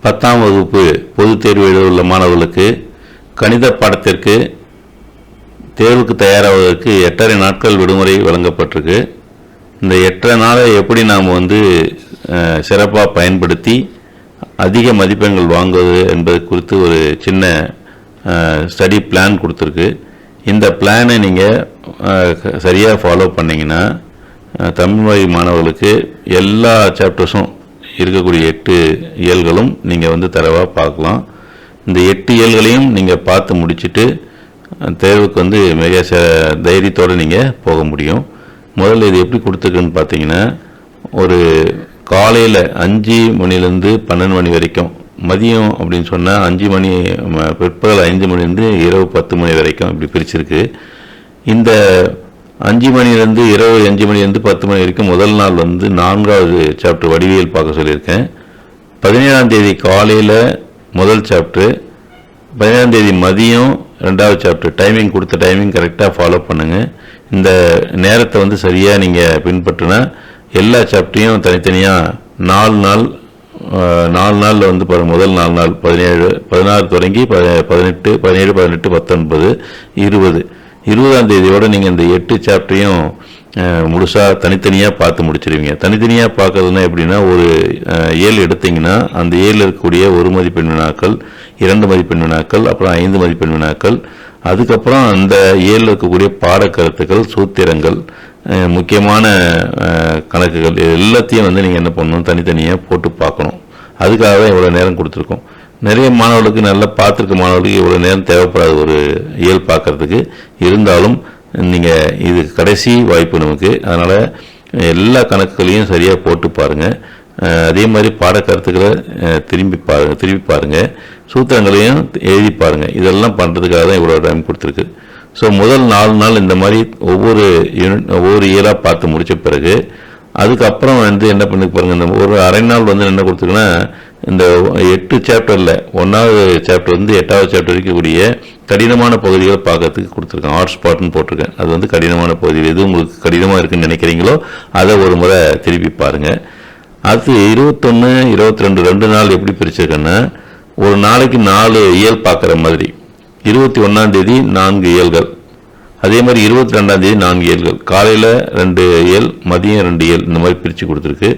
10ஆம் வகுப்பு பொதுத் தேர்வு எழுத மாணவர்களுக்கு கணித பாடத்திற்கு தேர்வுக்கு தயாராவதற்கு 8.5 நாட்கள் விடுமுறை வழங்கப்பட்டிருக்கு. இந்த 8.5 நாளை எப்படி நாம் சிறப்பாக பயன்படுத்தி அதிக மதிப்பெண்கள் வாங்குவது என்பது குறித்து ஒரு சின்ன ஸ்டடி பிளான் கொடுத்துருக்கு. இந்த பிளானை நீங்கள் சரியாக ஃபாலோ பண்ணிங்கன்னா தமிழ் வழி மாணவர்களுக்கு எல்லா சாப்டர்ஸும் இருக்கக்கூடிய 8 இயல்களும் நீங்கள் தரவாக பார்க்கலாம். இந்த 8 இயல்களையும் நீங்கள் பார்த்து முடிச்சுட்டு தேர்வுக்கு மிக தைரியத்தோடு நீங்கள் போக முடியும். முதல்ல இது எப்படி கொடுத்துருக்குன்னு பார்த்தீங்கன்னா, ஒரு காலையில் 5 மணிலேருந்து 12 மணி வரைக்கும், மதியம் அப்படின்னு சொன்னால் 5 மணி, பிற்பகல் 5 மணிலேருந்து இரவு 10 மணி வரைக்கும் இப்படி பிரிச்சிருக்கு. இந்த 5 மணிலேருந்து இரவு 5 மணிலேருந்து 10 மணி வரைக்கும் முதல் நாள் 4வது சாப்டர் வடிவியல் பார்க்க சொல்லியிருக்கேன். 17ஆம் தேதி காலையில் முதல் சாப்டர், 17ஆம் தேதி மதியம் 2வது சாப்டர். டைமிங் கொடுத்த டைமிங் கரெக்டாக ஃபாலோ பண்ணுங்கள். இந்த நேரத்தை சரியாக நீங்கள் பின்பற்றினா எல்லா சாப்டரையும் தனித்தனியாக 4 நாளில் பாருங்கள். முதல் 4 நாள் 17, 16 தொடங்கி 18, 17, 18, 19, 20, 20ஆம் தேதியோடு நீங்கள் இந்த 8 சாப்டரையும் முழுசாக தனித்தனியாக பார்த்து முடிச்சிருவீங்க. தனித்தனியாக பார்க்கறதுனா எப்படின்னா, ஒரு ஏழு எடுத்திங்கன்னா அந்த ஏழில் இருக்கக்கூடிய 1 மதிப்பெண் வினாக்கள், 2 மதிப்பெண் வினாக்கள், அப்புறம் 5 மதிப்பெண் வினாக்கள், அதுக்கப்புறம் அந்த ஏழில் இருக்கக்கூடிய பாடக்கருத்துக்கள், சூத்திரங்கள், முக்கியமான கணக்குகள் எல்லாத்தையும் நீங்கள் என்ன பண்ணணும், தனித்தனியாக போட்டு பார்க்கணும். அதுக்காக தான் இவ்வளோ நேரம் கொடுத்துருக்கோம். நிறைய மாணவர்களுக்கு நல்லா பார்த்துருக்க மாணவர்களுக்கு இவ்வளோ நேரம் தேவைப்படாது ஒரு இயல் பார்க்கறதுக்கு. இருந்தாலும் நீங்கள் இது கடைசி வாய்ப்பு நமக்கு. அதனால் எல்லா கணக்குகளையும் சரியாக போட்டு பாருங்கள். அதே மாதிரி பாடக்கருத்துக்களை திருப்பி பாருங்கள், சூத்திரங்களையும் எழுதி பாருங்கள். இதெல்லாம் பண்ணுறதுக்காக தான் இவ்வளோ டைம் கொடுத்துருக்கு. ஸோ முதல் 4 நாள் இந்த மாதிரி ஒவ்வொரு இயலாக பார்த்து முடித்த பிறகு அதுக்கப்புறம் என்ன பண்ணி பாருங்கள். இந்த ஒரு அரை நாள் என்ன கொடுத்துருக்குன்னா, இந்த 8 சாப்டரில் 1வது சாப்டர் 8வது சாப்டர் இருக்கக்கூடிய கடினமான பகுதிகளை பார்க்கறதுக்கு கொடுத்துருக்கேன். ஹாட் ஸ்பாட்னு போட்டிருக்கேன். அது கடினமான பகுதிகள் எது உங்களுக்கு கடினமாக இருக்குன்னு நினைக்கிறீங்களோ அதை ஒரு முறை திருப்பி பாருங்கள். அது 21, 22 2 நாள் எப்படி பிரிச்சிருக்கேன்னா, ஒரு நாளைக்கு 4 இயல் பார்க்குற மாதிரி. 21ஆம் தேதி 4 இயல்கள், அதே மாதிரி 22ஆம் தேதி 4 இயல்கள், காலையில் 2 இயல், மதியம் 2 இயல், இந்த மாதிரி பிரித்து கொடுத்துருக்கு.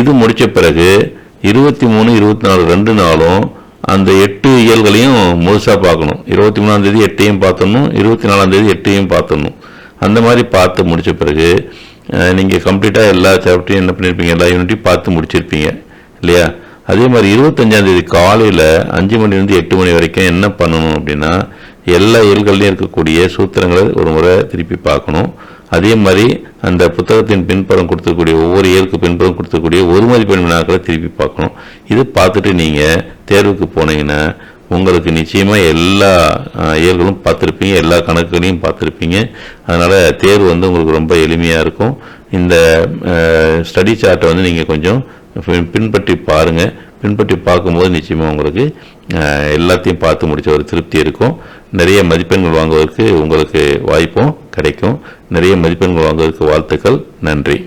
இது முடித்த பிறகு 23, 24 2 நாளும் அந்த 8 இயல்களையும் முழுசாக பார்க்கணும். 23ஆம் தேதி 8ஐயும் பார்த்துடணும், 24ஆம் தேதி 8ஐயும் பார்த்துடணும். அந்த மாதிரி பார்த்து முடித்த பிறகு நீங்கள் கம்ப்ளீட்டாக எல்லா சாப்டரையும் என்ன பண்ணியிருப்பீங்க, எல்லா யூனிட்டையும் பார்த்து முடிச்சிருப்பீங்க இல்லையா? அதே மாதிரி 25ஆம் தேதி காலையில் 5 மணிலேருந்து 8 மணி வரைக்கும் என்ன பண்ணணும் அப்படின்னா, எல்லா இயல்கள்லையும் இருக்கக்கூடிய சூத்திரங்களை ஒரு முறை திருப்பி பார்க்கணும். அதே மாதிரி அந்த புத்தகத்தின் பின்புறம் கொடுத்துக்கூடிய ஒவ்வொரு இயலுக்கு பின்புறம் கொடுத்துக்கூடிய 1 மதிப்பெண் வினாக்களை திருப்பி பார்க்கணும். இது பார்த்துட்டு நீங்கள் தேர்வுக்கு போனீங்கன்னா உங்களுக்கு நிச்சயமாக எல்லா இயல்களும் பார்த்துருப்பீங்க, எல்லா கணக்குகளையும் பார்த்துருப்பீங்க. அதனால் தேர்வு உங்களுக்கு ரொம்ப எளிமையாக இருக்கும். இந்த ஸ்டடி சார்ட்டை நீங்கள் கொஞ்சம் பின்பற்றி பாருங்கள். பின்பற்றி பார்க்கும்போது நிச்சயமாக உங்களுக்கு எல்லாத்தையும் பார்த்து முடித்த ஒரு திருப்தி இருக்கும். நிறைய மதிப்பெண்கள் வாங்குவதற்கு உங்களுக்கு வாய்ப்பும் கிடைக்கும். நிறைய மதிப்பெண்கள் வாங்குவதற்கு வாழ்த்துக்கள். நன்றி.